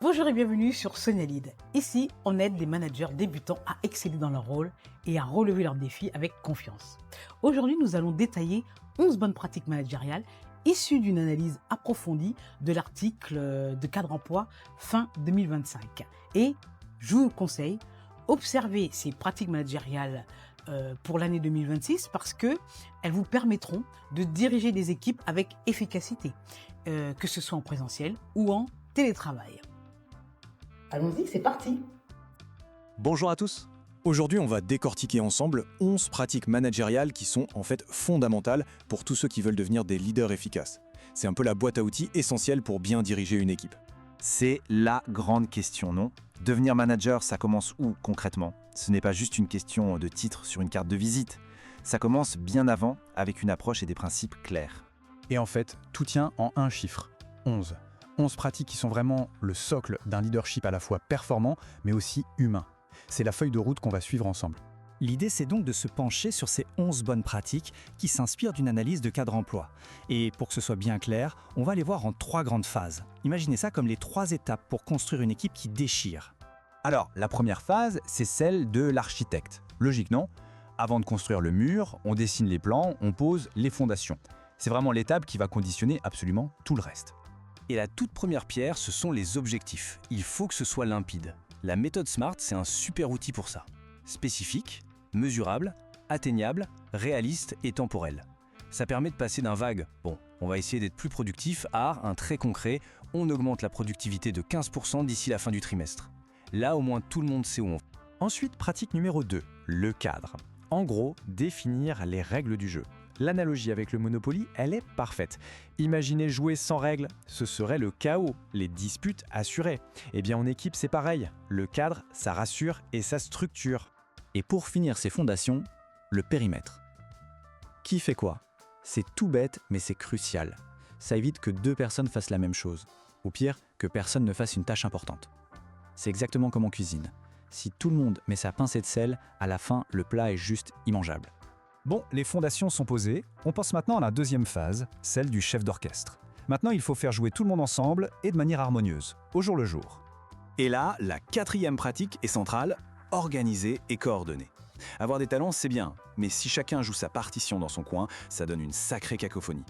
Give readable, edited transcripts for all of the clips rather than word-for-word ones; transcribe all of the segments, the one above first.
Bonjour et bienvenue sur Sonia Lead. Ici, on aide les managers débutants à exceller dans leur rôle et à relever leurs défis avec confiance. Aujourd'hui, nous allons détailler 11 bonnes pratiques managériales issues d'une analyse approfondie de l'article de Cadre Emploi fin 2025. Et je vous conseille, observez ces pratiques managériales pour l'année 2026 parce qu'elles vous permettront de diriger des équipes avec efficacité, que ce soit en présentiel ou en télétravail. Allons-y, c'est parti. Bonjour à tous. Aujourd'hui, on va décortiquer ensemble 11 pratiques managériales qui sont en fait fondamentales pour tous ceux qui veulent devenir des leaders efficaces. C'est un peu la boîte à outils essentielle pour bien diriger une équipe. C'est la grande question, non? Devenir manager, ça commence où concrètement? Ce n'est pas juste une question de titre sur une carte de visite. Ça commence bien avant, avec une approche et des principes clairs. Et en fait, tout tient en un chiffre, 11. 11 pratiques qui sont vraiment le socle d'un leadership à la fois performant, mais aussi humain. C'est la feuille de route qu'on va suivre ensemble. L'idée, c'est donc de se pencher sur ces 11 bonnes pratiques qui s'inspirent d'une analyse de cadre emploi. Et pour que ce soit bien clair, on va les voir en 3 grandes phases. Imaginez ça comme les 3 étapes pour construire une équipe qui déchire. Alors, la première phase, c'est celle de l'architecte. Logique, non? Avant de construire le mur, on dessine les plans, on pose les fondations. C'est vraiment l'étape qui va conditionner absolument tout le reste. Et la toute première pierre, ce sont les objectifs. Il faut que ce soit limpide. La méthode SMART, c'est un super outil pour ça. Spécifique, mesurable, atteignable, réaliste et temporel. Ça permet de passer d'un vague « bon, on va essayer d'être plus productif » à un très concret « on augmente la productivité de 15% d'ici la fin du trimestre ». Là, au moins, tout le monde sait où on va. Ensuite, pratique numéro 2, le cadre. En gros, définir les règles du jeu. L'analogie avec le Monopoly, elle est parfaite. Imaginez jouer sans règles, ce serait le chaos, les disputes assurées. Eh bien en équipe, c'est pareil. Le cadre, ça rassure et ça structure. Et pour finir ces fondations, le périmètre. Qui fait quoi? C'est tout bête, mais c'est crucial. Ça évite que 2 personnes fassent la même chose. Ou pire, que personne ne fasse une tâche importante. C'est exactement comme en cuisine. Si tout le monde met sa pincée de sel, à la fin, le plat est juste immangeable. Bon, les fondations sont posées, on pense maintenant à la deuxième phase, celle du chef d'orchestre. Maintenant, il faut faire jouer tout le monde ensemble et de manière harmonieuse, au jour le jour. Et là, la 4e pratique est centrale, organiser et coordonner. Avoir des talents, c'est bien, mais si chacun joue sa partition dans son coin, ça donne une sacrée cacophonie.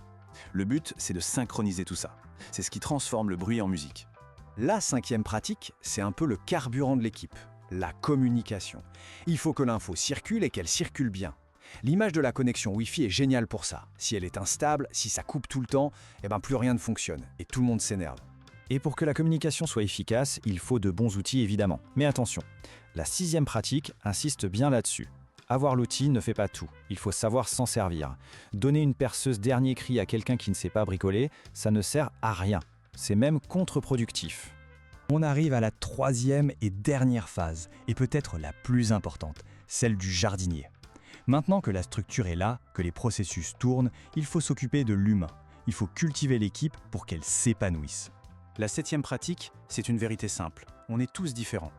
Le but, c'est de synchroniser tout ça. C'est ce qui transforme le bruit en musique. La 5e pratique, c'est un peu le carburant de l'équipe, la communication. Il faut que l'info circule et qu'elle circule bien. L'image de la connexion Wi-Fi est géniale pour ça. Si elle est instable, si ça coupe tout le temps, plus rien ne fonctionne et tout le monde s'énerve. Et pour que la communication soit efficace, il faut de bons outils évidemment. Mais attention, la 6e pratique insiste bien là-dessus. Avoir l'outil ne fait pas tout, il faut savoir s'en servir. Donner une perceuse dernier cri à quelqu'un qui ne sait pas bricoler, ça ne sert à rien. C'est même contre-productif. On arrive à la 3e et dernière phase, et peut-être la plus importante, celle du jardinier. Maintenant que la structure est là, que les processus tournent, il faut s'occuper de l'humain. Il faut cultiver l'équipe pour qu'elle s'épanouisse. La 7e pratique, c'est une vérité simple. On est tous différents.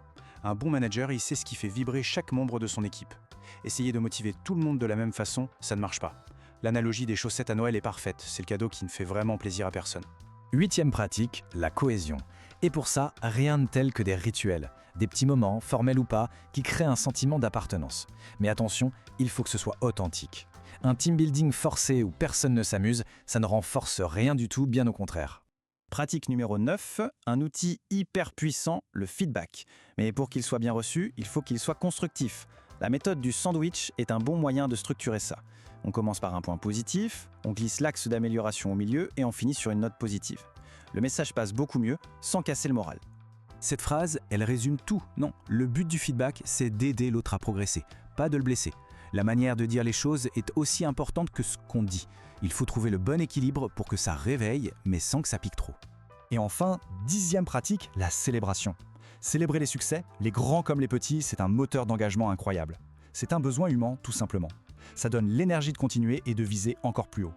Un bon manager, il sait ce qui fait vibrer chaque membre de son équipe. Essayer de motiver tout le monde de la même façon, ça ne marche pas. L'analogie des chaussettes à Noël est parfaite, c'est le cadeau qui ne fait vraiment plaisir à personne. 8e pratique, la cohésion. Et pour ça, rien de tel que des rituels, des petits moments, formels ou pas, qui créent un sentiment d'appartenance. Mais attention, il faut que ce soit authentique. Un team building forcé où personne ne s'amuse, ça ne renforce rien du tout, bien au contraire. Pratique numéro 9, un outil hyper puissant, le feedback. Mais pour qu'il soit bien reçu, il faut qu'il soit constructif. La méthode du sandwich est un bon moyen de structurer ça. On commence par un point positif, on glisse l'axe d'amélioration au milieu et on finit sur une note positive. Le message passe beaucoup mieux sans casser le moral. Cette phrase, elle résume tout. Non, le but du feedback, c'est d'aider l'autre à progresser, pas de le blesser. La manière de dire les choses est aussi importante que ce qu'on dit. Il faut trouver le bon équilibre pour que ça réveille, mais sans que ça pique trop. Et enfin, 10e pratique, la célébration. Célébrer les succès, les grands comme les petits, c'est un moteur d'engagement incroyable. C'est un besoin humain, tout simplement. Ça donne l'énergie de continuer et de viser encore plus haut.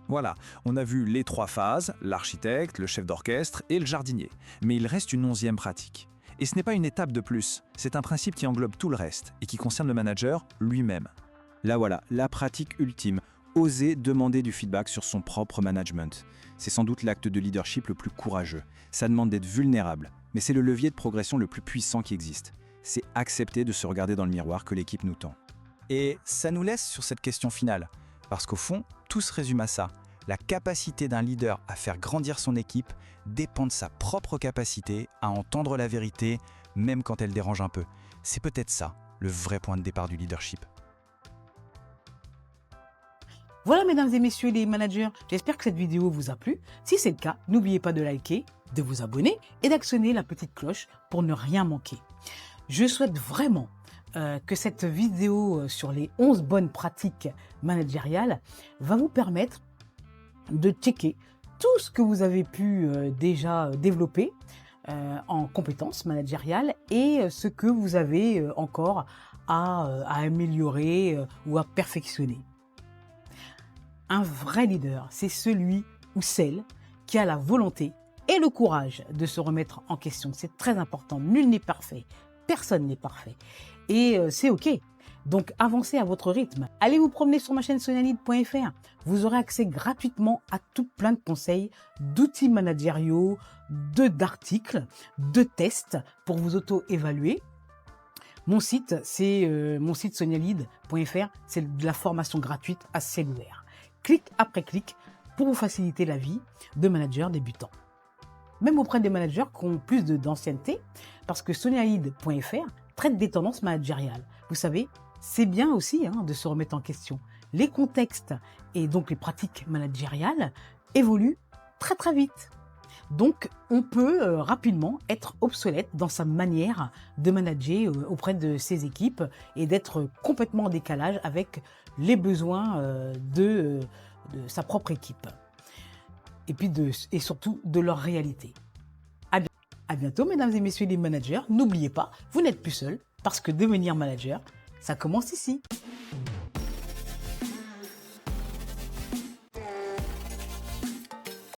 Voilà, on a vu les 3 phases, l'architecte, le chef d'orchestre et le jardinier. Mais il reste une 11e pratique. Et ce n'est pas une étape de plus, c'est un principe qui englobe tout le reste et qui concerne le manager lui-même. Là voilà, la pratique ultime, oser demander du feedback sur son propre management. C'est sans doute l'acte de leadership le plus courageux. Ça demande d'être vulnérable, Mais c'est le levier de progression le plus puissant qui existe. C'est accepter de se regarder dans le miroir que l'équipe nous tend. Et ça nous laisse sur cette question finale, parce qu'au fond, tout se résume à ça. La capacité d'un leader à faire grandir son équipe dépend de sa propre capacité à entendre la vérité, même quand elle dérange un peu. C'est peut-être ça, le vrai point de départ du leadership. Voilà, mesdames et messieurs les managers, j'espère que cette vidéo vous a plu. Si c'est le cas, n'oubliez pas de liker, de vous abonner et d'actionner la petite cloche pour ne rien manquer. Je souhaite vraiment que cette vidéo sur les 11 bonnes pratiques managériales va vous permettre de checker tout ce que vous avez pu déjà développer en compétences managériales et ce que vous avez encore à améliorer ou à perfectionner. Un vrai leader, c'est celui ou celle qui a la volonté et le courage de se remettre en question. C'est très important. Nul n'est parfait. Personne n'est parfait. Et c'est OK. Donc, avancez à votre rythme. Allez vous promener sur ma chaîne sonialead.fr. Vous aurez accès gratuitement à tout plein de conseils, d'outils managériaux, d'articles, de tests pour vous auto-évaluer. Mon site, c'est mon site sonialead.fr. C'est de la formation gratuite à ciel ouvert. Clic après clic pour vous faciliter la vie de managers débutants. Même auprès des managers qui ont plus d'ancienneté, parce que sonialead.fr traite des tendances managériales. Vous savez, c'est bien aussi de se remettre en question. Les contextes et donc les pratiques managériales évoluent très très vite. Donc on peut rapidement être obsolète dans sa manière de manager auprès de ses équipes et d'être complètement en décalage avec les besoins de sa propre équipe. Et puis et surtout de leur réalité. À bientôt, mesdames et messieurs les managers. N'oubliez pas, vous n'êtes plus seuls parce que devenir manager, ça commence ici.